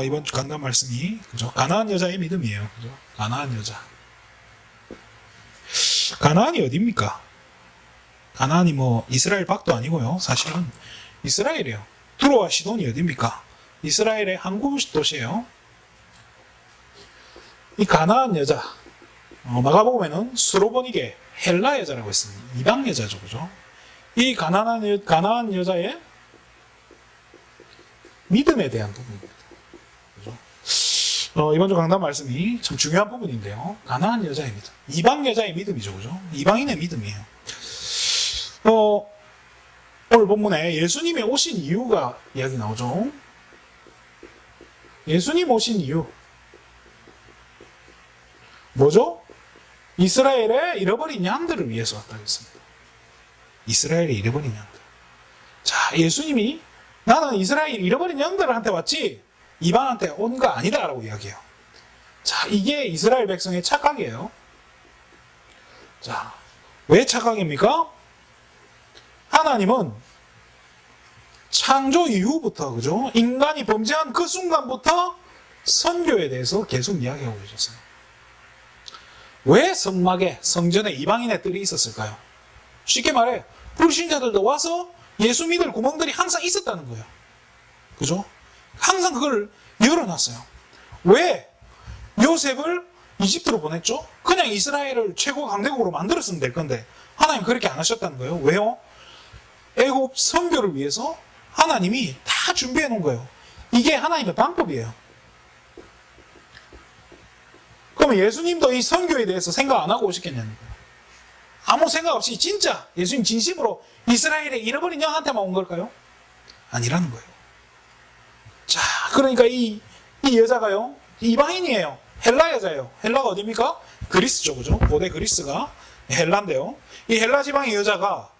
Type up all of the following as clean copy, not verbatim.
이번 주 강단 말씀이, 그죠? 가나안 여자의 믿음이에요. 그죠? 가나안 여자. 가나안이 어디입니까? 가나안이 뭐 이스라엘 밖도 아니고요. 사실은 이스라엘이에요. 두로와 시돈이 어디입니까? 이스라엘의 한 도시예요. 이 가나안 여자, 마가복음에는 수로보니게 헬라 여자라고 했습니다. 이방 여자죠, 그죠? 이 가나안 여자의 믿음에 대한 부분입니다. 그죠? 이번 주 강단 말씀이 참 중요한 부분인데요. 가나안 여자의 믿음, 이방 여자의 믿음이죠, 그죠? 이방인의 믿음이에요. 오늘 본문에 예수님이 오신 이유가 이야기 나오죠. 예수님 오신 이유 뭐죠? 이스라엘의 잃어버린 양들을 위해서 왔다고 했습니다. 이스라엘의 잃어버린 양들. 자, 예수님이 나는 이스라엘 잃어버린 양들한테 왔지 이방한테 온 거 아니다라고 이야기해요. 자, 이게 이스라엘 백성의 착각이에요. 자, 왜 착각입니까? 하나님은 창조 이후부터, 그죠? 인간이 범죄한 그 순간부터 선교에 대해서 계속 이야기하고 계셨어요. 왜 성막에, 성전에 이방인의 뜰이 있었을까요? 쉽게 말해, 불신자들도 와서 예수 믿을 구멍들이 항상 있었다는 거예요. 그죠? 항상 그걸 열어놨어요. 왜 요셉을 이집트로 보냈죠? 그냥 이스라엘을 최고 강대국으로 만들었으면 될 건데 하나님 그렇게 안 하셨다는 거예요. 왜요? 애굽 선교를 위해서 하나님이 다 준비해 놓은 거예요. 이게 하나님의 방법이에요. 그러면 예수님도 이 선교에 대해서 생각 안 하고 오셨겠냐는 거예요. 아무 생각 없이 진짜 예수님 진심으로 이스라엘의 잃어버린 영한테만 온 걸까요? 아니라는 거예요. 자, 그러니까 이 여자가요, 이방인이에요. 헬라 여자예요. 헬라가 어디입니까? 그리스죠, 그죠? 고대 그리스가 헬라인데요. 이 헬라 지방의 여자가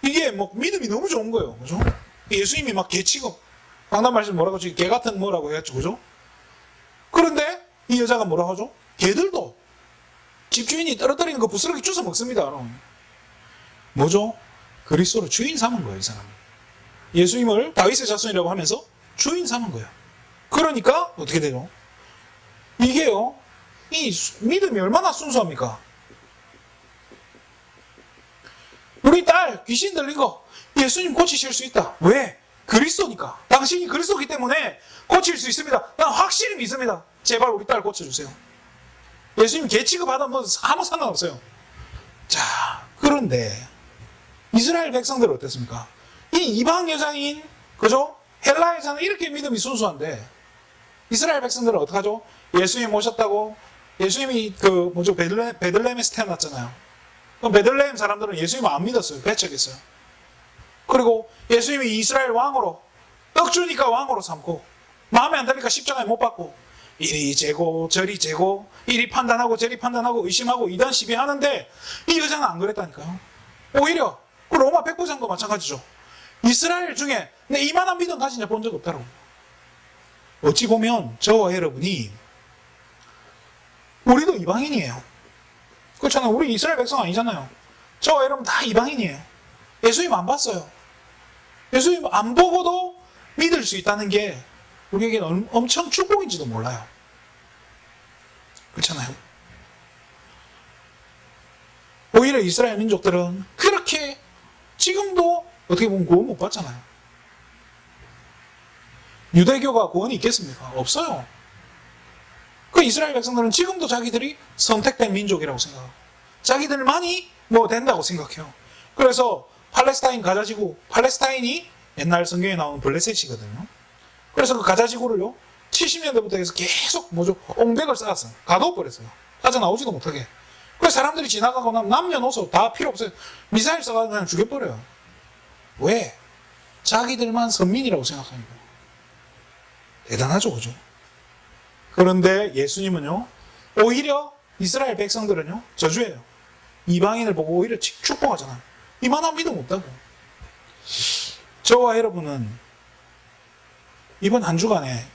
이게 뭐 믿음이 너무 좋은 거예요, 그죠? 예수님이 막 개치고 강단 말씀 뭐라고 하죠? 개 같은 뭐라고 해야죠, 그죠? 그런데 이 여자가 뭐라고 하죠? 개들도 집주인이 떨어뜨리는 거 부스러기 주워 먹습니다. 뭐죠? 그리스도를 주인 삼은 거예요, 이 사람이. 예수님을 다윗의 자손이라고 하면서 주인 삼은 거예요. 그러니까 어떻게 되죠? 이게요, 이 믿음이 얼마나 순수합니까? 우리 딸 귀신 들린 거 예수님 고치실 수 있다. 왜? 그리스도니까. 당신이 그리스도이기 때문에 고칠 수 있습니다. 난 확실히 믿습니다. 제발 우리 딸 고쳐주세요. 예수님 개 취급하든 뭐 아무 상관없어요. 자, 그런데 이스라엘 백성들은 어땠습니까? 이 이방 여자인, 그죠? 헬라 여자는 이렇게 믿음이 순수한데 이스라엘 백성들은 어떡하죠? 예수님 오셨다고 예수님이 베들레헴에서 태어났잖아요. 그럼 베들레헴 사람들은 예수님을 안 믿었어요. 배척했어요. 그리고 예수님이 이스라엘 왕으로 떡 주니까 왕으로 삼고 마음에 안 드니까 십자가에 못 박고 이리 재고 저리 재고 이리 판단하고 저리 판단하고 의심하고 이단 시비하는데 이 여자는 안 그랬다니까요. 오히려 그 로마 백부장도 마찬가지죠. 이스라엘 중에 내 이만한 믿음 가진 자 본 적 없다고. 어찌 보면 저와 여러분이 우리도 이방인이에요. 그렇잖아요. 우리 이스라엘 백성 아니잖아요. 저와 여러분 다 이방인이에요. 예수님 안 봤어요. 예수님 안 보고도 믿을 수 있다는 게 우리에게는 엄청 축복인지도 몰라요. 그렇잖아요. 오히려 이스라엘 민족들은 그렇게 지금도 어떻게 보면 구원 못 받잖아요. 유대교가 구원이 있겠습니까? 없어요. 그 이스라엘 백성들은 지금도 자기들이 선택된 민족이라고 생각하고 자기들만이 뭐 된다고 생각해요. 그래서 팔레스타인 가자지구, 팔레스타인이 옛날 성경에 나오는 블레셋이거든요. 그래서 그 가자지구를요 70년대부터 해서 계속 옹백을 쌓았어요. 가둬버렸어요. 빠져나오지도 못하게. 그래서 사람들이 지나가고 나면 남녀노소 다 필요 없어요. 미사일 쏴가지고 그냥 죽여버려요. 왜? 자기들만 선민이라고 생각하니까. 대단하죠, 그죠? 그런데 예수님은요, 오히려 이스라엘 백성들은요, 저주해요. 이방인을 보고 오히려 축복하잖아요. 이만한 믿음 없다고. 저와 여러분은 이번 한 주간에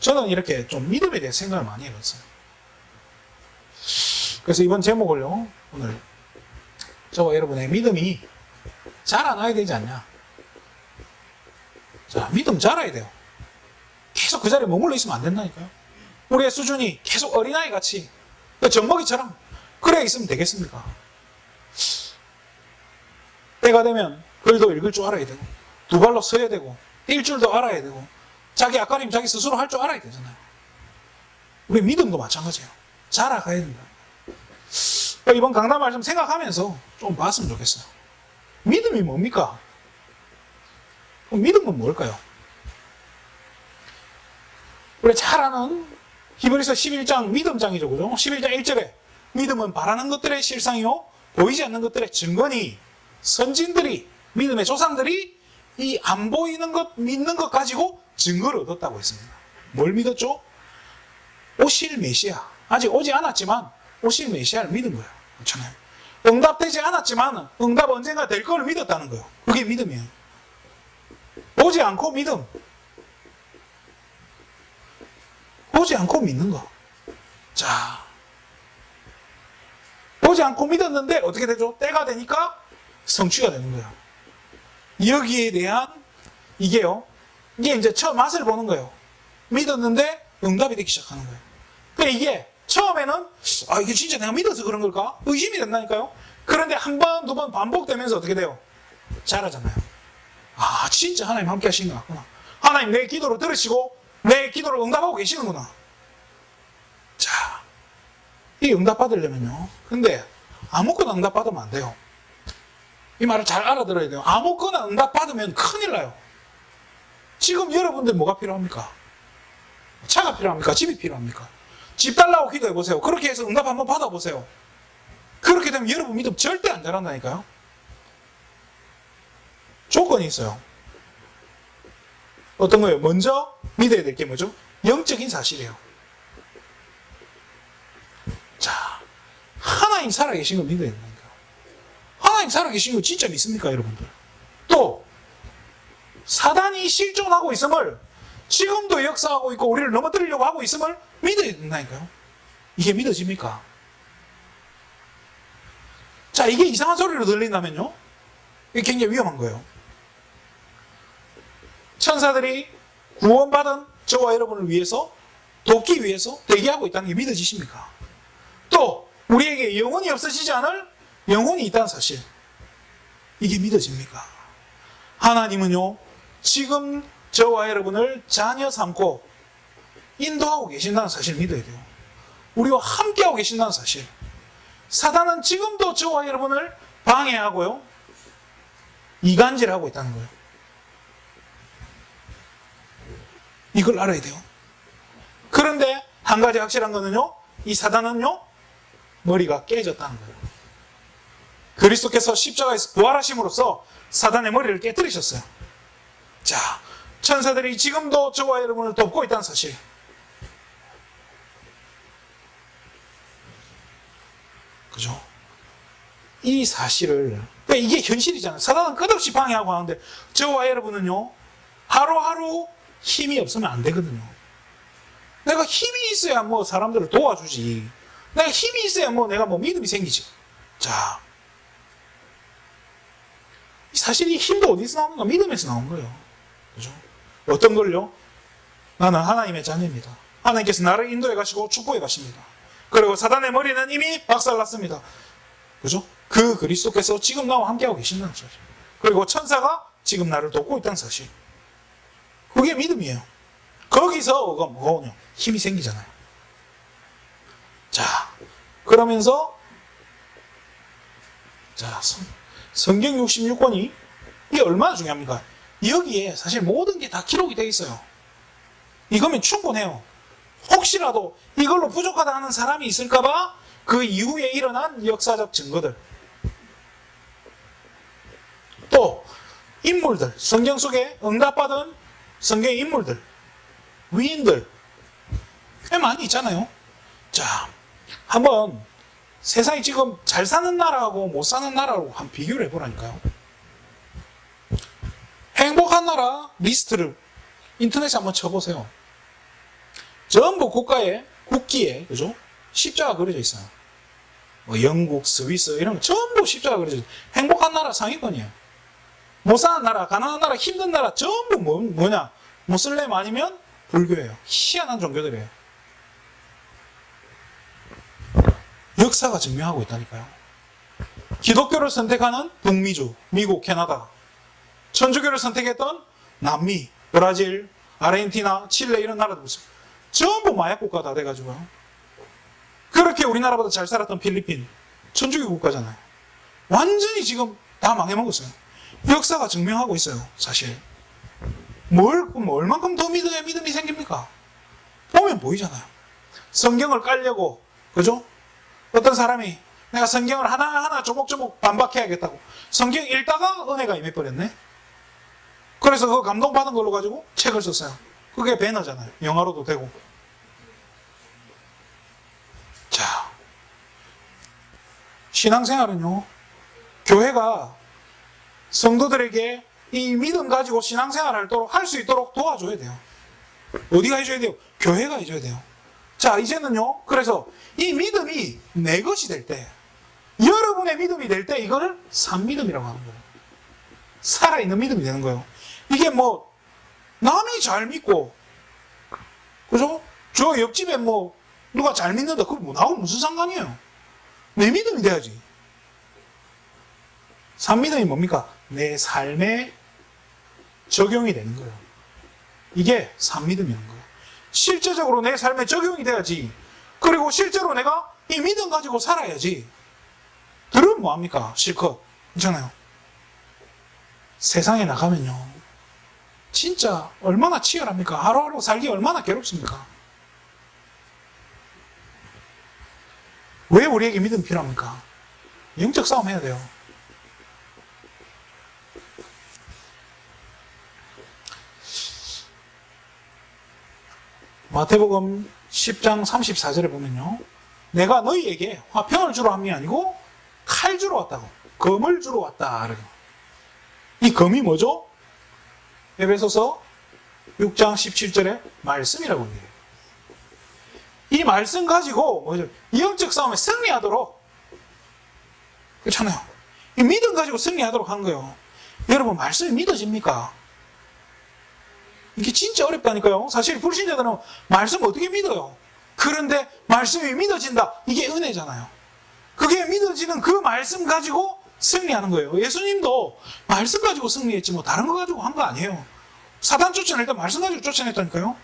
저는 이렇게 좀 믿음에 대해 생각을 많이 해봤어요. 그래서 이번 제목을요, 오늘 저와 여러분의 믿음이 자라나야 되지 않냐. 자, 믿음 자라야 돼요. 계속 계속 그 자리에 머물러 있으면 안 된다니까요. 우리의 수준이 계속 어린아이 같이 젖먹이처럼 그래 있으면 되겠습니까? 때가 되면 글도 읽을 줄 알아야 되고 두 발로 서야 되고 뛸 줄도 알아야 되고 자기 앞가림 자기 스스로 할 줄 알아야 되잖아요. 우리 믿음도 마찬가지예요. 자라가야 된다. 이번 강단 말씀 생각하면서 좀 봤으면 좋겠어요. 믿음이 뭡니까? 믿음은 뭘까요? 우리 잘 아는 히브리서 11장 믿음장이죠. 그죠? 11장 1절에 믿음은 바라는 것들의 실상이요 보이지 않는 것들의 증거니 선진들이 믿음의 조상들이 이 안 보이는 것 믿는 것 가지고 증거를 얻었다고 했습니다. 뭘 믿었죠? 오실 메시아. 아직 오지 않았지만 오실 메시아를 믿은 거예요. 그렇잖아요. 응답되지 않았지만 응답 언젠가 될 걸 믿었다는 거예요. 그게 믿음이에요. 보지 않고 믿음. 보지 않고 믿는 거. 자, 보지 않고 믿었는데 어떻게 되죠? 때가 되니까 성취가 되는 거예요. 여기에 대한 이게 이제 처음 맛을 보는 거예요. 믿었는데 응답이 되기 시작하는 거예요. 그러니까 이게 처음에는 이게 진짜 내가 믿어서 그런 걸까? 의심이 된다니까요. 그런데 한 번, 두 번 반복되면서 어떻게 돼요? 잘하잖아요. 진짜 하나님 함께 하시는 것 같구나. 하나님 내 기도를 들으시고 내 기도를 응답하고 계시는구나. 자, 이 응답 받으려면요. 근데 아무거나 응답 받으면 안 돼요. 이 말을 잘 알아들어야 돼요. 아무거나 응답 받으면 큰일 나요. 지금 여러분들 뭐가 필요합니까? 차가 필요합니까? 집이 필요합니까? 집 달라고 기도해 보세요. 그렇게 해서 응답 한번 받아보세요. 그렇게 되면 여러분 믿음 절대 안 자란다니까요. 조건이 있어요. 어떤 거예요? 먼저 믿어야 될 게 뭐죠? 영적인 사실이에요. 자, 하나님 살아계신 걸 믿어야 된다니까요. 하나님 살아계신 거 진짜 믿습니까, 여러분들? 또 사단이 실존하고 있음을 지금도 역사하고 있고 우리를 넘어뜨리려고 하고 있음을 믿어야 된다니까요. 이게 믿어집니까? 자, 이게 이상한 소리로 들린다면요, 이게 굉장히 위험한 거예요. 천사들이 구원받은 저와 여러분을 위해서 돕기 위해서 대기하고 있다는 게 믿어지십니까? 또 우리에게 영혼이 없어지지 않을 영혼이 있다는 사실, 이게 믿어집니까? 하나님은요 지금 저와 여러분을 자녀 삼고 인도하고 계신다는 사실을 믿어야 돼요. 우리와 함께하고 계신다는 사실. 사단은 지금도 저와 여러분을 방해하고요 이간질하고 있다는 거예요. 이걸 알아야 돼요. 그런데 한 가지 확실한 거는요, 이 사단은요 머리가 깨졌다는 거예요. 그리스도께서 십자가에서 부활하심으로써 사단의 머리를 깨뜨리셨어요. 자, 천사들이 지금도 저와 여러분을 돕고 있다는 사실, 그죠? 이 사실을, 그러니까 이게 현실이잖아요. 사단은 끝없이 방해하고 하는데 저와 여러분은요 하루하루 힘이 없으면 안 되거든요. 내가 힘이 있어야 뭐 사람들을 도와주지. 내가 힘이 있어야 뭐 내가 뭐 믿음이 생기지. 자, 사실 이 힘도 어디서 나오는가? 믿음에서 나온 거예요. 그죠? 어떤 걸요? 나는 하나님의 자녀입니다. 하나님께서 나를 인도해 가시고 축복해 가십니다. 그리고 사단의 머리는 이미 박살났습니다. 그죠? 그 그리스도께서 지금 나와 함께하고 계신다는 사실. 그리고 천사가 지금 나를 돕고 있다는 사실. 그게 믿음이에요. 거기서 뭐가 오냐? 힘이 생기잖아요. 자, 그러면서 자, 성경 66권이 이게 얼마나 중요합니까? 여기에 사실 모든 게 다 기록이 되어 있어요. 이거면 충분해요. 혹시라도 이걸로 부족하다 하는 사람이 있을까봐 그 이후에 일어난 역사적 증거들, 또 인물들, 성경 속에 응답받은 성경의 인물들, 위인들 꽤 많이 있잖아요. 자, 한번 세상이 지금 잘 사는 나라하고 못 사는 나라하고 한번 비교를 해보라니까요. 행복한 나라 리스트를 인터넷에 한번 쳐보세요. 전부 국기에, 그죠? 십자가 그려져 있어요. 뭐 영국, 스위스 이런 거 전부 십자가 그려져 있어요. 행복한 나라 상위권이에요. 못 사는 나라, 가난한 나라, 힘든 나라 전부 뭐냐? 무슬림 아니면 불교예요. 희한한 종교들이에요. 역사가 증명하고 있다니까요. 기독교를 선택하는 북미주, 미국, 캐나다. 천주교를 선택했던 남미, 브라질, 아르헨티나, 칠레 이런 나라들 있습니다. 전부 마약 국가 다 돼가지고요. 그렇게 우리나라보다 잘 살았던 필리핀, 천주교 국가잖아요. 완전히 지금 다 망해먹었어요. 역사가 증명하고 있어요, 사실. 얼만큼 더 믿어야 믿음이 생깁니까? 보면 보이잖아요. 성경을 깔려고, 그죠? 어떤 사람이 내가 성경을 하나하나 조목조목 반박해야겠다고. 성경 읽다가 은혜가 임해버렸네? 그래서 그 감동받은 걸로 가지고 책을 썼어요. 그게 배너잖아요. 영화로도 되고. 자, 신앙생활은요, 교회가 성도들에게 이 믿음 가지고 신앙생활 할 수 있도록 도와줘야 돼요. 어디가 해줘야 돼요? 교회가 해줘야 돼요. 자, 이제는요, 그래서 이 믿음이 내 것이 될 때, 여러분의 믿음이 될 때 이거를 산믿음이라고 하는 거예요. 살아있는 믿음이 되는 거예요. 이게 뭐 남이 잘 믿고, 그죠? 저 옆집에 뭐 누가 잘 믿는다, 그거 뭐 나하고 무슨 상관이에요? 내 믿음이 돼야지. 산믿음이 뭡니까? 내 삶에 적용이 되는 거예요. 이게 산믿음이라는 거예요. 실제적으로 내 삶에 적용이 돼야지. 그리고 실제로 내가 이 믿음 가지고 살아야지. 들으면 뭐합니까? 실컷. 괜찮아요. 세상에 나가면요, 진짜 얼마나 치열합니까? 하루하루 살기 얼마나 괴롭습니까? 왜 우리에게 믿음 필요합니까? 영적 싸움 해야 돼요. 마태복음 10장 34절에 보면요, 내가 너희에게 화평을 주러 함이 아니고 칼 주러 왔다고, 검을 주러 왔다. 이 검이 뭐죠? 에베소서 6장 17절에 말씀이라고 해요. 이 말씀 가지고 뭐죠? 영적 싸움에 승리하도록, 그렇잖아요. 이 믿음 가지고 승리하도록 한 거예요. 여러분, 말씀이 믿어집니까? 이게 진짜 어렵다니까요. 사실 불신자들은 말씀 어떻게 믿어요? 그런데 말씀이 믿어진다. 이게 은혜잖아요. 그게 믿어지는 그 말씀 가지고 승리하는 거예요. 예수님도 말씀 가지고 승리했지 뭐 다른 거 가지고 한 거 아니에요. 사단 쫓아낼 때 말씀 가지고 쫓아냈다니까요.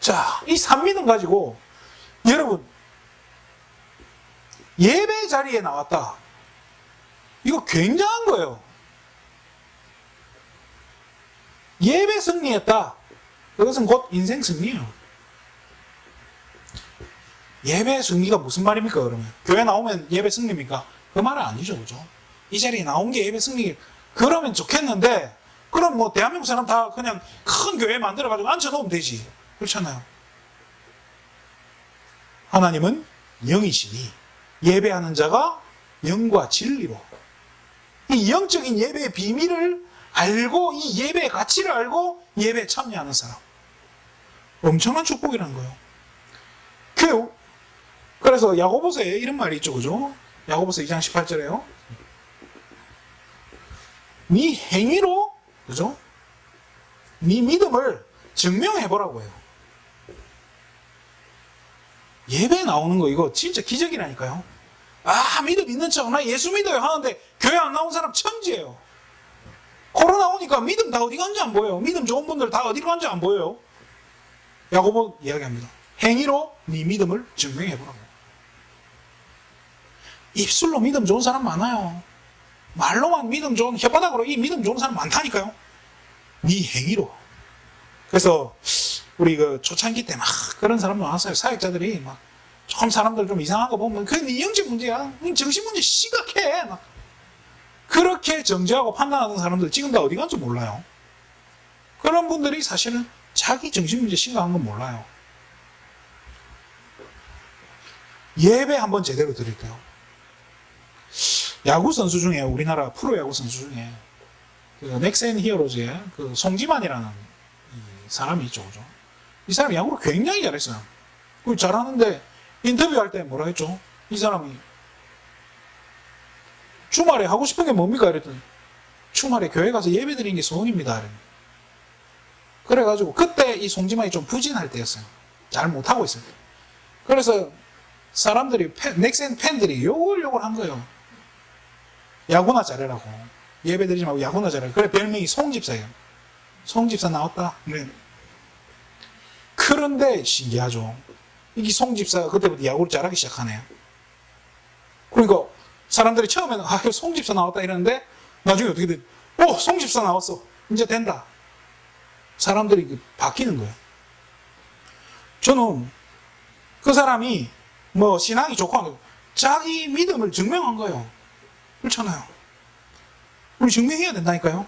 자, 이 산믿음 가지고 여러분, 예배 자리에 나왔다. 이거 굉장한 거예요. 예배 승리했다. 그것은 곧 인생 승리예요. 예배 승리가 무슨 말입니까, 그러면? 교회 나오면 예배 승리입니까? 그 말은 아니죠, 그죠? 이 자리에 나온 게 예배 승리, 그러면 좋겠는데, 그럼 뭐 대한민국 사람 다 그냥 큰 교회 만들어가지고 앉혀놓으면 되지. 그렇잖아요. 하나님은 영이시니 예배하는 자가 영과 진리로, 이 영적인 예배의 비밀을 알고, 이 예배의 가치를 알고 예배에 참여하는 사람, 엄청난 축복이라는 거예요. 그래서 야고보서에 이런 말이 있죠, 그죠? 야고보서 2장 18절에요. 네 행위로, 그죠? 네 믿음을 증명해보라고 해요. 예배 나오는 거 이거 진짜 기적이라니까요. 아, 믿음 있는 척, 나 예수 믿어요 하는데 교회 안 나온 사람 천지예요. 코로나 오니까 믿음 다 어디 간지 안 보여요. 믿음 좋은 분들 다 어디로 간지 안 보여요. 야고보 이야기합니다. 행위로 네 믿음을 증명해보라고. 입술로 믿음 좋은 사람 많아요. 말로만 믿음 좋은, 혓바닥으로 이 믿음 좋은 사람 많다니까요. 네 행위로. 그래서 우리 그 초창기 때 막 그런 사람도 많았어요. 사역자들이 막 조금 사람들 좀 이상한 거 보면 그게 네 영적 문제야, 정신 문제 심각해, 막 그렇게 정죄하고 판단하는 사람들 지금 다 어디 간지 몰라요. 그런 분들이 사실은 자기 정신 문제 심각한 건 몰라요. 예배 한번 제대로 드릴게요. 야구 선수 중에, 우리나라 프로야구 선수 중에 그 넥센 히어로즈의 그 송지만이라는 사람이 있죠, 그죠? 이 사람이 야구를 굉장히 잘했어요. 그 잘하는데 인터뷰할 때 뭐라 했죠? 이 사람이 주말에 하고 싶은 게 뭡니까? 이랬더니 주말에 교회 가서 예배 드리는 게 소원입니다. 그래가지고 그때 이 송지만이 좀 부진할 때였어요. 잘 못하고 있어요. 그래서 사람들이 넥센 팬들이 욕을 한 거예요. 야구나 잘해라고. 예배 드리지 말고 야구나 잘해. 그래 별명이 송집사예요. 송집사 나왔다. 네. 그런데 신기하죠. 이 송집사가 그때부터 야구를 잘하기 시작하네요. 그러니까 사람들이 처음에는 송집사 나왔다 이러는데 나중에 어떻게 돼? 송집사 나왔어. 이제 된다. 사람들이 바뀌는 거예요. 저는 그 사람이 뭐 신앙이 좋고 하고 자기 믿음을 증명한 거예요. 그렇잖아요. 우리 증명해야 된다니까요.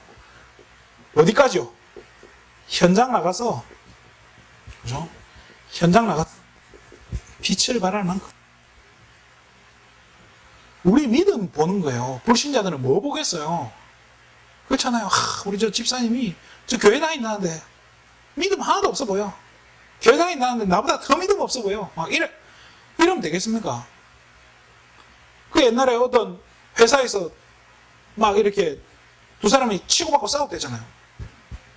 어디까지요? 현장 나가서, 그죠? 현장 나가서 빛을 발할 만큼. 우리 믿음 보는 거예요. 불신자들은 뭐 보겠어요? 그렇잖아요. 우리 저 집사님이 저 교회 다닌다는데 믿음 하나도 없어 보여. 교회 다닌다는데 나보다 더 믿음 없어 보여. 막 이러면 되겠습니까? 그 옛날에 어떤 회사에서 막 이렇게 두 사람이 치고받고 싸웠대잖아요.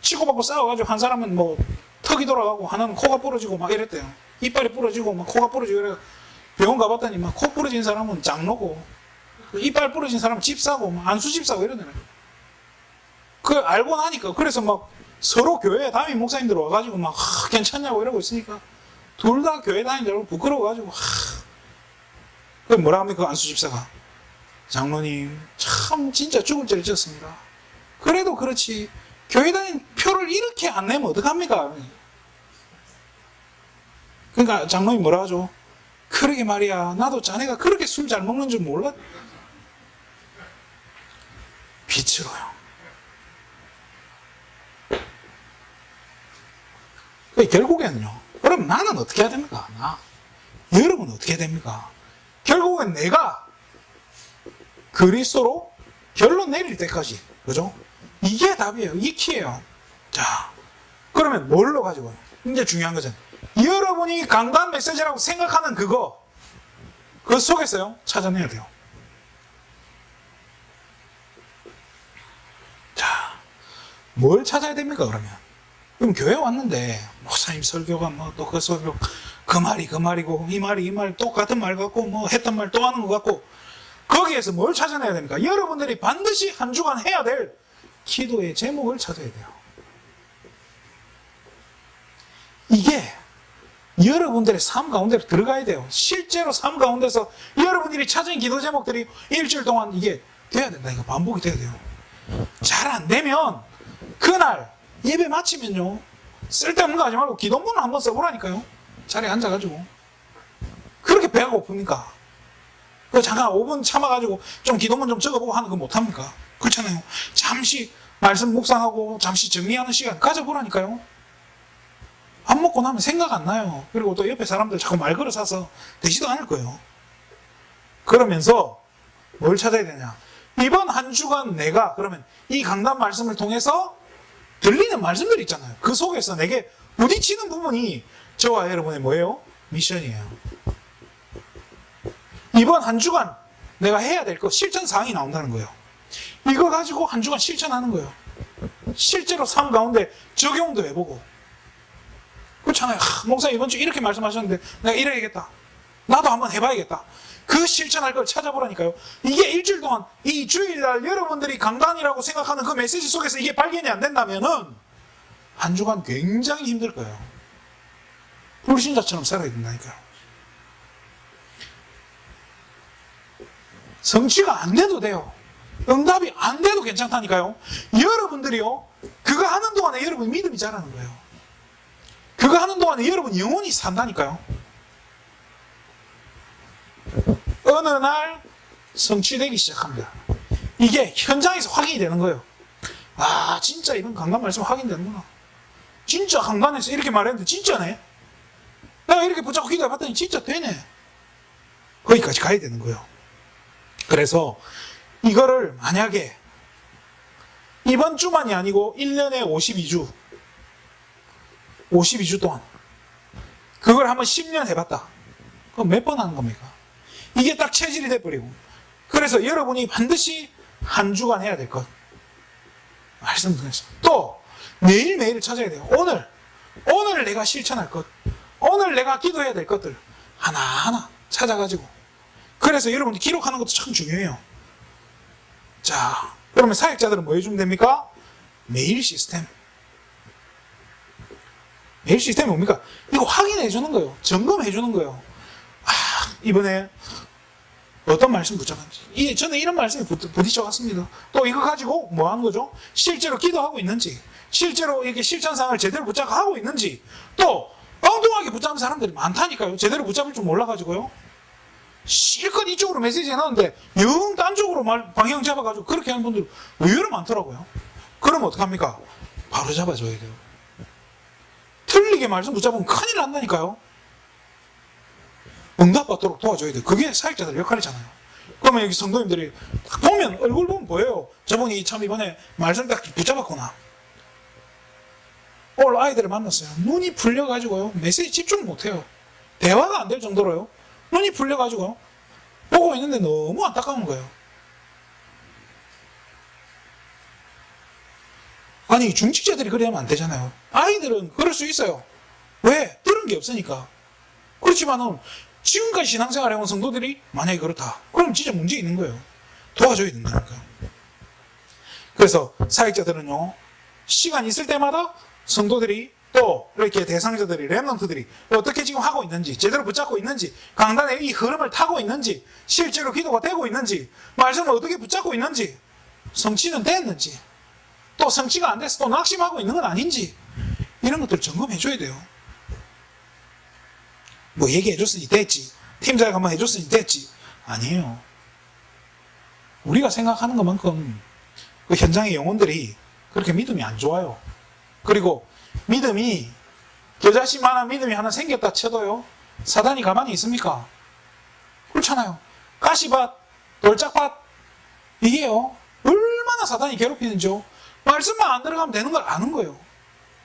치고받고 싸워가지고 한 사람은 뭐 턱이 돌아가고 하나는 코가 부러지고 막 이랬대요. 이빨이 부러지고 막 코가 부러지고 그래 병원 가봤더니 막 코 부러진 사람은 장로고 이빨 부러진 사람은 집사고 막 안수 집사고 이러더라고요. 그 알고 나니까 그래서 막 서로 교회 담임 목사님들 와가지고 막 괜찮냐고 이러고 있으니까 둘 다 교회 다니느라고 부끄러워가지고 그 뭐라 합니까 그 안수 집사가 장로님 참 진짜 죽을 죄를 지었습니다. 그래도 그렇지 교회 다닌 표를 이렇게 안 내면 어떡합니까? 그러니까 장로님 뭐라 하죠? 그러게 말이야 나도 자네가 그렇게 술 잘 먹는 줄 몰라. 빛으로요. 결국에는요. 그럼 나는 어떻게 해야 됩니까? 여러분은 어떻게 해야 됩니까? 결국은 내가 그리스도로 결론 내릴 때까지, 그죠? 이게 답이에요. 이 키예요. 자, 그러면 뭘로 가지고요? 이제 중요한 거잖아요. 여러분이 강단 메시지라고 생각하는 그 속에서요, 찾아내야 돼요. 자, 뭘 찾아야 됩니까, 그러면? 그럼 교회 왔는데, 목사님 설교가 뭐 또 그 설교, 그 말이고, 이 말이 똑같은 말 같고, 뭐 했던 말 또 하는 것 같고, 거기에서 뭘 찾아내야 됩니까? 여러분들이 반드시 한 주간 해야 될 기도의 제목을 찾아야 돼요. 이게 여러분들의 삶 가운데로 들어가야 돼요. 실제로 삶 가운데서 여러분들이 찾은 기도 제목들이 일주일 동안 이게 돼야 된다. 이거 반복이 돼야 돼요. 잘 안 되면 그날 예배 마치면요. 쓸데없는 거 하지 말고 기도문을 한번 써보라니까요. 자리에 앉아가지고. 그렇게 배가 고픕니까? 그 잠깐 5분 참아가지고 좀 기도문 좀 적어보고 하는 거 못합니까? 그렇잖아요. 잠시 말씀 묵상하고 잠시 정리하는 시간 가져보라니까요. 밥 먹고 나면 생각 안 나요. 그리고 또 옆에 사람들 자꾸 말 걸어 사서 되지도 않을 거예요. 그러면서 뭘 찾아야 되냐? 이번 한 주간 내가 그러면 이 강단 말씀을 통해서 들리는 말씀들 있잖아요. 그 속에서 내게 부딪히는 부분이 저와 여러분의 뭐예요? 미션이에요. 이번 한 주간 내가 해야 될 거 실천 사항이 나온다는 거예요. 이거 가지고 한 주간 실천하는 거예요. 실제로 삶 가운데 적용도 해보고. 그렇잖아요. 목사님 이번 주 이렇게 말씀하셨는데 내가 이래야겠다. 나도 한번 해봐야겠다. 그 실천할 걸 찾아보라니까요. 이게 일주일 동안 이 주일날 여러분들이 강단이라고 생각하는 그 메시지 속에서 이게 발견이 안 된다면은 한 주간 굉장히 힘들 거예요. 불신자처럼 살아야 된다니까요. 성취가 안 돼도 돼요. 응답이 안 돼도 괜찮다니까요. 여러분들이요. 그거 하는 동안에 여러분 믿음이 자라는 거예요. 그거 하는 동안에 여러분 영혼이 산다니까요. 어느 날 성취되기 시작합니다. 이게 현장에서 확인이 되는 거예요. 아 진짜 이번 강단 말씀 확인되는구나. 진짜 강단에서 이렇게 말했는데 진짜네. 내가 이렇게 붙잡고 기도해봤더니 진짜 되네. 거기까지 가야 되는 거예요. 그래서 이거를 만약에 이번 주만이 아니고 1년에 52주 동안 그걸 한번 10년 해봤다. 그럼 몇 번 하는 겁니까? 이게 딱 체질이 돼버리고. 그래서 여러분이 반드시 한 주간 해야 될 것 말씀드렸습니다. 또 매일매일 찾아야 돼요. 오늘 내가 실천할 것, 오늘 내가 기도해야 될 것들 하나하나 찾아가지고. 그래서 여러분들 기록하는 것도 참 중요해요. 자, 그러면 사역자들은 뭐 해주면 됩니까? 매일 시스템. 매일 시스템이 뭡니까? 이거 확인해 주는 거예요. 점검해 주는 거예요. 아, 이번에 어떤 말씀 붙잡았는지. 저는 이런 말씀에 부딪혀 왔습니다. 또 이거 가지고 뭐 하는 거죠? 실제로 기도하고 있는지, 실제로 이렇게 실천상을 제대로 붙잡고 있는지, 또 엉뚱하게 붙잡은 사람들이 많다니까요. 제대로 붙잡을 줄 몰라가지고요. 실컷 이쪽으로 메시지 해놨는데 영 딴 쪽으로 방향 잡아가지고 그렇게 하는 분들 의외로 많더라고요. 그러면 어떡합니까? 바로 잡아줘야 돼요. 틀리게 말씀 붙잡으면 큰일 난다니까요. 응답받도록 도와줘야 돼요. 그게 사역자들 역할이잖아요. 그러면 여기 성도님들이 딱 보면, 얼굴 보면 보여요. 저분이 참 이번에 말씀 딱 붙잡았구나. 오늘 아이들을 만났어요. 눈이 풀려가지고요. 메시지 집중 못해요. 대화가 안 될 정도로요. 눈이 풀려가지고 보고 있는데 너무 안타까운 거예요. 아니, 중직자들이 그래 하면 안 되잖아요. 아이들은 그럴 수 있어요. 왜? 들은 게 없으니까. 그렇지만은 지금까지 신앙생활 해온 성도들이 만약에 그렇다, 그럼 진짜 문제 있는 거예요. 도와줘야 된다니까요. 그래서 사역자들은요, 시간 있을 때마다 성도들이 또 이렇게 대상자들이, 렘넌트들이 어떻게 지금 하고 있는지, 제대로 붙잡고 있는지, 강단의 이 흐름을 타고 있는지, 실제로 기도가 되고 있는지, 말씀을 어떻게 붙잡고 있는지, 성취는 됐는지, 또 성취가 안 돼서 또 낙심하고 있는 건 아닌지, 이런 것들을 점검해 줘야 돼요. 뭐 얘기해 줬으니 됐지, 팀장이 한번 해줬으니 됐지, 아니에요. 우리가 생각하는 것만큼 그 현장의 영혼들이 그렇게 믿음이 안 좋아요. 그리고 믿음이, 겨자씨만한 믿음이 하나 생겼다 쳐도요, 사단이 가만히 있습니까? 그렇잖아요. 가시밭, 돌짝밭, 이게요, 얼마나 사단이 괴롭히는지요. 말씀만 안 들어가면 되는 걸 아는 거예요.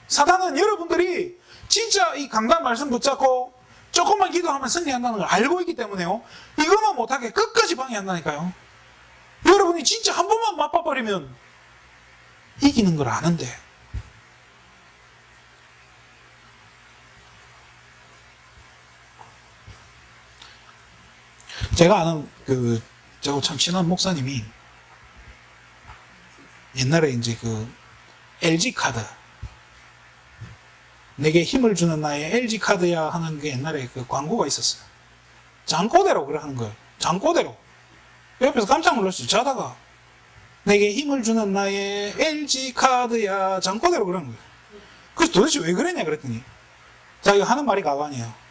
사단은 여러분들이 진짜 이 강단 말씀 붙잡고 조금만 기도하면 승리한다는 걸 알고 있기 때문에요, 이것만 못하게 끝까지 방해한다니까요. 여러분이 진짜 한 번만 맛봐버리면 이기는 걸 아는데, 제가 아는 저하고 참 친한 목사님이 옛날에 이제 LG 카드, 내게 힘을 주는 나의 LG 카드야 하는 게 옛날에 광고가 있었어요. 장꼬대로 그래 하는 거예요. 장꼬대로. 옆에서 깜짝 놀랐어요. 자다가 내게 힘을 주는 나의 LG 카드야, 장꼬대로 그러는 거예요. 그래서 도대체 왜 그랬냐 그랬더니 자기가 하는 말이 가관이에요.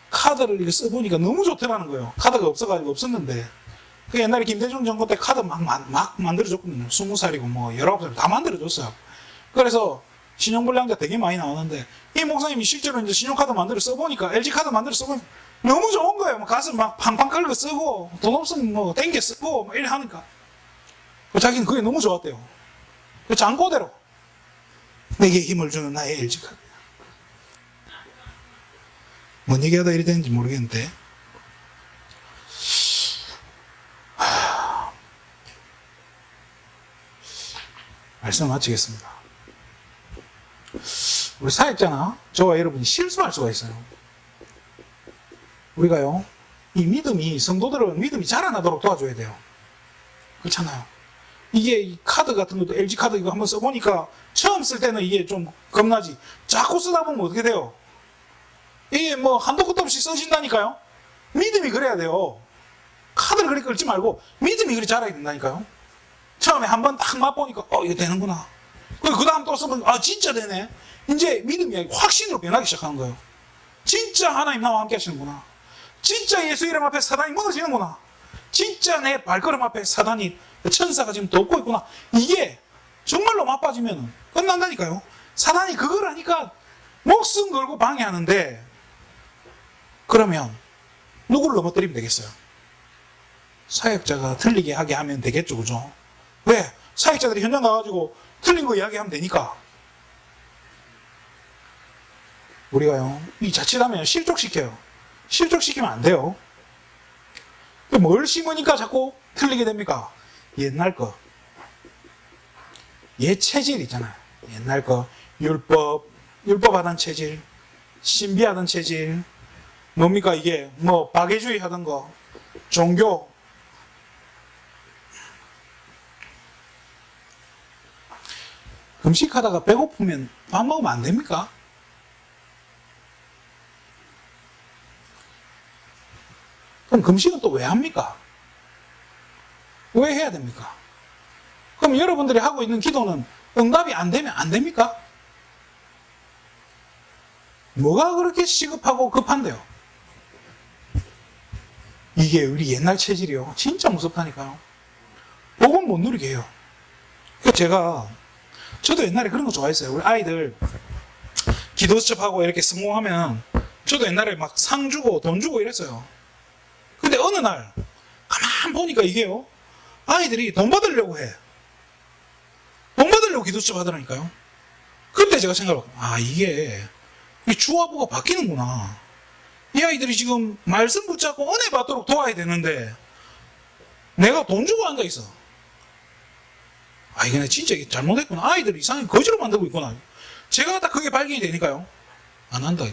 카드를 이렇게 써보니까 너무 좋더라는 거예요. 카드가 없어가지고 없었는데, 그 옛날에 김대중 정권 때 카드 막 만들어줬거든요. 20살이고 뭐 19살 다 만들어줬어요. 그래서 신용불량자 되게 많이 나오는데, 이 목사님이 실제로 이제 신용카드 만들어 써보니까, LG 카드 만들어 써보니까 너무 좋은 거예요. 가서 막 팡팡 긁어 쓰고, 돈 없으면 뭐 땡겨 쓰고 막 이래 하니까 자기는 그게 너무 좋았대요. 그 장고대로 내게 힘을 주는 나의 LG 카드. 뭔 얘기하다 이래 되는지 모르겠는데, 말씀 마치겠습니다. 우리 사역자나 저와 여러분이 실수할 수가 있어요. 우리가요, 이 믿음이, 성도들은 믿음이 자라나도록 도와줘야 돼요. 그렇잖아요. 이게 이 카드 같은 것도 LG 카드 이거 한번 써보니까 처음 쓸 때는 이게 좀 겁나지, 자꾸 쓰다 보면 어떻게 돼요? 이게 뭐 한도 끝도 없이 써진다니까요. 믿음이 그래야 돼요. 카드를 그렇게 긁지 말고 믿음이 그렇게 자라야 된다니까요. 처음에 한번 딱 맛보니까 이거 되는구나. 그 다음 또 쓰면 진짜 되네. 이제 믿음이 확신으로 변하기 시작하는 거예요. 진짜 하나님 나와 함께 하시는구나. 진짜 예수 이름 앞에 사단이 무너지는구나. 진짜 내 발걸음 앞에 사단이, 천사가 지금 덮고 있구나. 이게 정말로 맛빠지면 끝난다니까요. 사단이 그걸 하니까 목숨 걸고 방해하는데, 그러면 누구를 넘어뜨리면 되겠어요? 사역자가 틀리게 하게 하면 되겠죠, 그죠? 왜? 사역자들이 현장 가가지고 틀린 거 이야기하면 되니까. 우리가요, 이 자칫하면 실족시켜요. 실족시키면 안 돼요. 뭘 심으니까 자꾸 틀리게 됩니까? 옛날 거. 옛 체질 있잖아요. 옛날 거. 율법하던 체질, 신비하던 체질, 뭡니까 이게 뭐 박애주의 하던 거, 종교. 음식하다가 배고프면 밥 먹으면 안 됩니까? 그럼 금식은 또 왜 합니까? 왜 해야 됩니까? 그럼 여러분들이 하고 있는 기도는 응답이 안 되면 안 됩니까? 뭐가 그렇게 시급하고 급한데요? 이게 우리 옛날 체질이요. 진짜 무섭다니까요. 복음 못 누리게 해요. 저도 옛날에 그런 거 좋아했어요. 우리 아이들 기도 수첩하고 이렇게 성공하면 저도 옛날에 막 상 주고 돈 주고 이랬어요. 근데 어느 날 가만 보니까 이게요. 아이들이 돈 받으려고 해. 돈 받으려고 기도 수첩 하더라니까요. 그때 제가 생각해봤어요. 이게 주어부가 바뀌는구나. 이 아이들이 지금 말씀 붙잡고 은혜 받도록 도와야 되는데 내가 돈 주고 앉아있어. 이게 진짜 잘못했구나. 아이들이 이상하게 거지로 만들고 있구나. 제가 딱 그게 발견이 되니까요. 안 한다.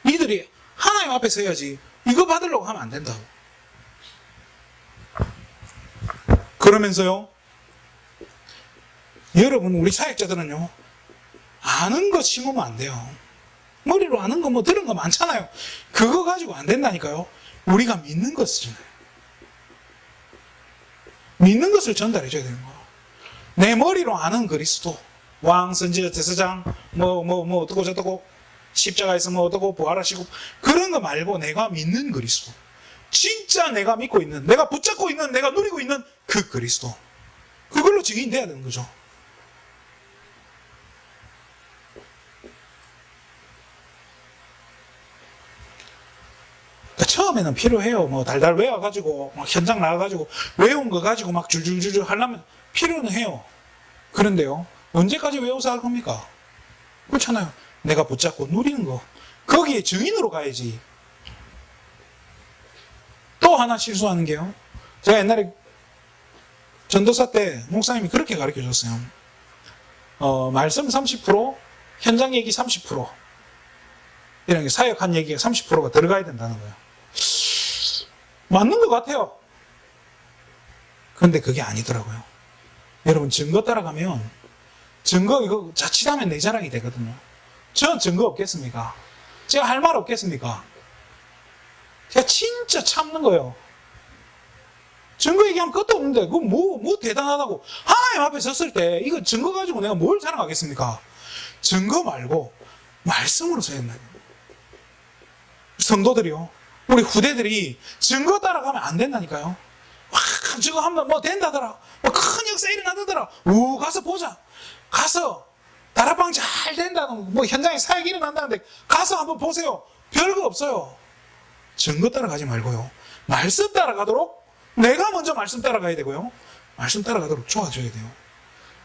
니들이 하나님 앞에 서야지 이거 받으려고 하면 안 된다고. 그러면서요. 여러분 우리 사역자들은요. 아는 거 심으면 안 돼요. 머리로 아는 거 뭐 들은 거 많잖아요. 그거 가지고 안 된다니까요. 우리가 믿는 것을 믿는 것을 전달해 줘야 되는 거예요. 내 머리로 아는 그리스도, 왕, 선지자, 제사장, 어떻고 저떻고, 십자가에서 어떻고 부활하시고, 그런 거 말고 내가 믿는 그리스도, 진짜 내가 믿고 있는, 내가 붙잡고 있는, 내가 누리고 있는 그 그리스도, 그걸로 증인돼야 되는 거죠. 처음에는 필요해요. 달달 외워가지고, 현장 나가가지고, 외운 거 가지고 막 줄줄줄 하려면 필요는 해요. 그런데요, 언제까지 외워서 할 겁니까? 그렇잖아요. 내가 붙잡고 누리는 거. 거기에 증인으로 가야지. 또 하나 실수하는 게요. 제가 옛날에 전도사 때 목사님이 그렇게 가르쳐 줬어요. 말씀 30%, 현장 얘기 30%. 이런 게 사역한 얘기가 30%가 들어가야 된다는 거예요. 맞는 것 같아요. 그런데 그게 아니더라고요. 여러분 증거 따라가면 증거 이거 자칫하면 내 자랑이 되거든요. 전 증거 없겠습니까? 제가 할 말 없겠습니까? 제가 진짜 참는 거예요. 증거 얘기하면 끝도 없는데 그거 뭐 대단하다고. 하나님 앞에 섰을 때 이거 증거 가지고 내가 뭘 자랑하겠습니까? 증거 말고 말씀으로 서야 된다. 성도들이요. 우리 후대들이 증거 따라가면 안 된다니까요. 와, 저거 하면 된다더라. 큰 역사 일어나더라. 가서 보자. 가서 다락방 잘 된다는 현장에 사역이 일어난다는데 가서 한번 보세요. 별거 없어요. 증거 따라가지 말고요. 말씀 따라가도록 내가 먼저 말씀 따라가야 되고요. 말씀 따라가도록 도와줘야 돼요.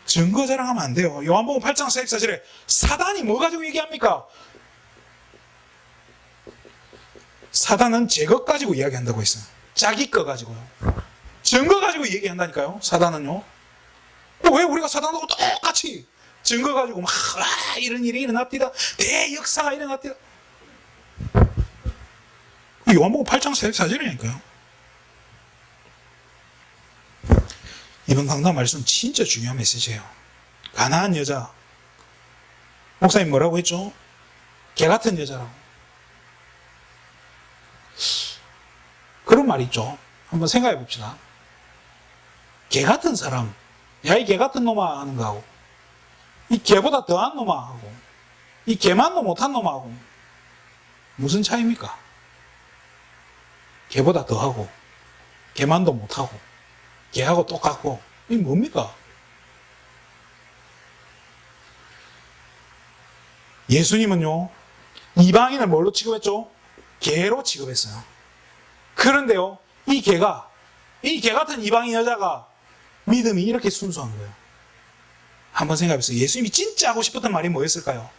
증거 자랑하면 안 돼요. 요한복음 8장 44절에 사단이 뭐 가지고 얘기합니까? 사단은 제 것 가지고 이야기한다고 했어요. 자기 거 가지고요. 증거 가지고 얘기한다니까요. 사단은요. 왜 우리가 사단하고 똑같이 증거 가지고 막 이런 일이 일어납니다. 대역사가 일어납니다. 요한복음 8장 44절이니까요. 이번 강단 말씀 진짜 중요한 메시지예요. 가난한 여자. 목사님 뭐라고 했죠? 개 같은 여자라고. 그런 말 있죠. 한번 생각해 봅시다. 개 같은 사람, 야 이 개 같은 놈아 하는 거하고 이 개보다 더한 놈아 하고 이 개만도 못한 놈하고 무슨 차이입니까? 개보다 더하고 개만도 못하고 개하고 똑같고 이게 뭡니까? 예수님은요 이방인을 뭘로 취급했죠? 개로 취급했어요. 그런데요 이 개 같은 이방인 여자가 믿음이 이렇게 순수한 거예요. 한번 생각해보세요. 예수님이 진짜 하고 싶었던 말이 뭐였을까요?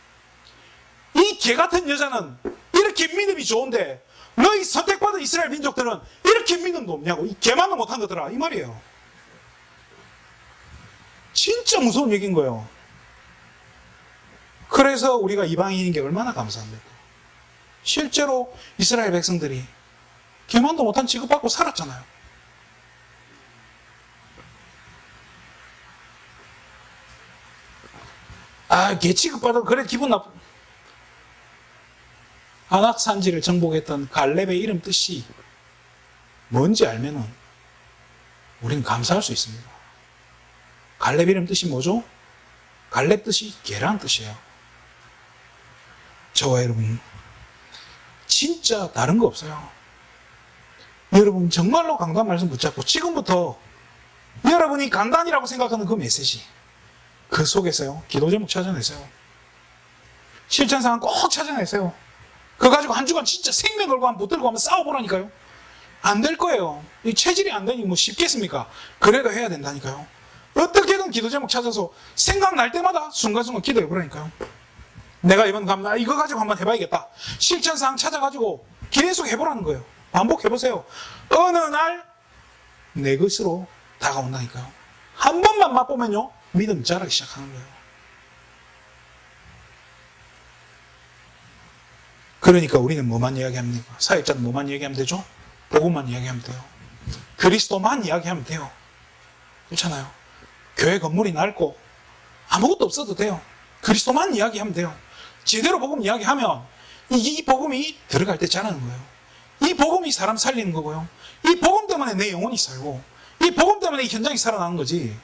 이 개 같은 여자는 이렇게 믿음이 좋은데 너희 선택받은 이스라엘 민족들은 이렇게 믿음도 없냐고. 이 개만도 못한 거더라 이 말이에요. 진짜 무서운 얘기인 거예요. 그래서 우리가 이방인인 게 얼마나 감사합니까? 실제로 이스라엘 백성들이 기만도 못한 취급받고 살았잖아요. 개 취급받아도 그래 기분 나쁘. 아낙 산지를 정복했던 갈렙의 이름 뜻이 뭔지 알면은 우리는 감사할 수 있습니다. 갈렙 이름 뜻이 뭐죠? 갈렙 뜻이 개라는 뜻이에요. 저와 여러분 진짜 다른 거 없어요. 여러분 정말로 강단 말씀 붙잡고 지금부터 여러분이 강단이라고 생각하는 그 메시지 그 속에서요 기도 제목 찾아내세요. 실천 상황 꼭 찾아내세요. 그거 가지고 한 주간 진짜 생명 걸고 한번 붙들고 한번 싸워보라니까요. 안 될 거예요. 이 체질이 안 되니 뭐 쉽겠습니까? 그래도 해야 된다니까요. 어떻게든 기도 제목 찾아서 생각날 때마다 순간순간 기도해보라니까요. 내가 이번 감사 이거 가지고 한번 해봐야겠다. 실천사항 찾아가지고 계속 해보라는 거예요. 반복해보세요. 어느 날 내 것으로 다가온다니까요. 한 번만 맛보면요 믿음 자라기 시작하는 거예요. 그러니까 우리는 뭐만 이야기합니까? 사역자는 뭐만 이야기하면 되죠? 복음만 이야기하면 돼요. 그리스도만 이야기하면 돼요. 그렇잖아요. 교회 건물이 낡고 아무것도 없어도 돼요. 그리스도만 이야기하면 돼요. 제대로 복음 이야기하면 이 복음이 들어갈 때 자라는 거예요. 이 복음이 사람 살리는 거고요. 이 복음 때문에 내 영혼이 살고 이 복음 때문에 이 현장이 살아나는 거지.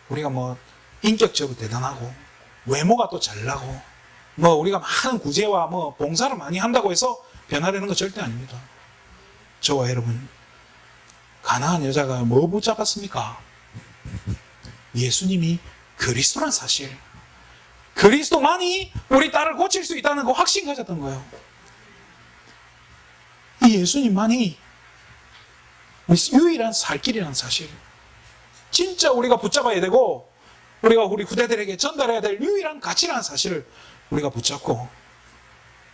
우리가 뭐 인격적으로 대단하고 외모가 또 잘나고 뭐 우리가 많은 구제와 뭐 봉사를 많이 한다고 해서 변화되는 거 절대 아닙니다. 저와 여러분 가나안 여자가 뭐 붙잡았습니까? 예수님이 그리스도란 사실, 그리스도만이 우리 딸을 고칠 수 있다는 그 확신 가졌던 거예요. 이 예수님만이 유일한 살 길이라는 사실, 진짜 우리가 붙잡아야 되고 우리가 우리 후대들에게 전달해야 될 유일한 가치라는 사실을 우리가 붙잡고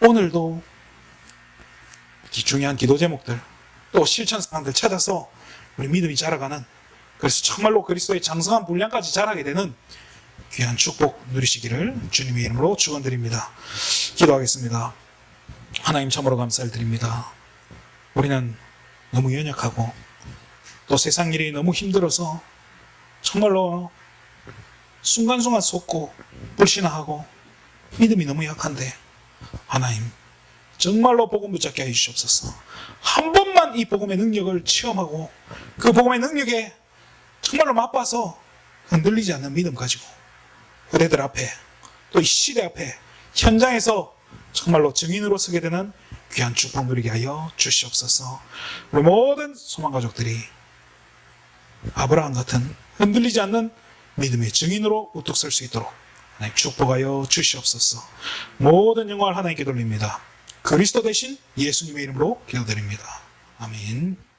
오늘도 중요한 기도 제목들 또 실천 사항들 찾아서 우리 믿음이 자라가는, 그래서 정말로 그리스도의 장성한 분량까지 자라게 되는 귀한 축복 누리시기를 주님의 이름으로 축원드립니다. 기도하겠습니다. 하나님 참으로 감사를 드립니다. 우리는 너무 연약하고 또 세상 일이 너무 힘들어서 정말로 순간순간 속고 불신하고 믿음이 너무 약한데 하나님 정말로 복음 붙잡게 해주시옵소서. 한 번만 이 복음의 능력을 체험하고 그 복음의 능력에 정말로 맛봐서 흔들리지 않는 믿음 가지고 후대들 앞에 또 이 시대 앞에 현장에서 정말로 증인으로 서게 되는 귀한 축복 누리게 하여 주시옵소서. 우리 모든 소망가족들이 아브라함 같은 흔들리지 않는 믿음의 증인으로 우뚝 설 수 있도록 하나님 축복하여 주시옵소서. 모든 영광을 하나님께 돌립니다. 그리스도 대신 예수님의 이름으로 기도드립니다. 아멘.